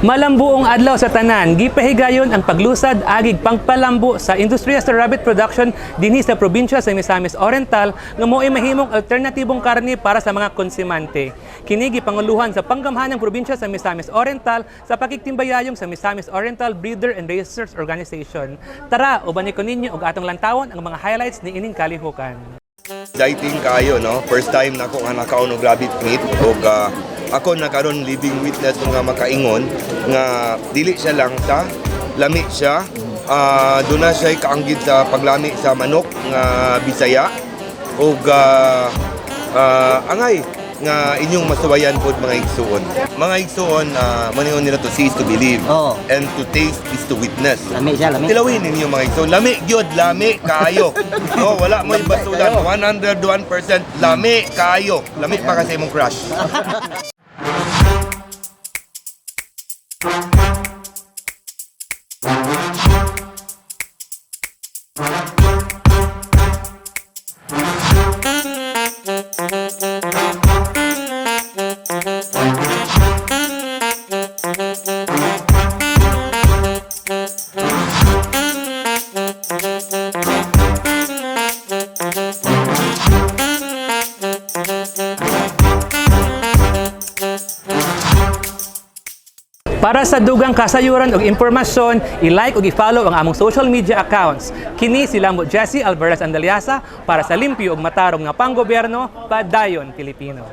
Malambuong adlaw sa tanan, gipahigayon ang paglusad agig pangpalambo sa industriya sa rabbit production dinhi sa probinsya sa Misamis Oriental nga mo'y mahimong alternatibong karne para sa mga konsumante. Kini gipanguluhan sa panggamhanang probinsya sa Misamis Oriental sa pakigtimbayayong sa Misamis Oriental Breeder and Racers Organization. Tara, uban ko ninyo og atong lantawon ang mga highlights ni ining kalihukan. Exciting kayo, no? First time na ako nga nakaon og rabbit meat ug ako nakaron living witness nga makaingon nga dili siya lang sa lami siya, doon na siya kaanggid sa paglami sa manok nga Bisaya ug angay nga inyong masuwayan pod mga igsuon. Mga igsuon, maningon nila to see is to believe, and to taste is to witness. Lami siya, lami. Tilawin ninyo mga igsuon. Lami gyud, lami kayo. No, wala mo ibasulan. 101% lami kayo. Lami pa kasi imong crush. Para sa dugang kasayuran ug impormasyon, i-like ug i-follow ang among social media accounts. Kini sila mo Jessie Alvarez Andaliasa para sa limpyo ug matarong nga panggobyerno, padayon Pilipino.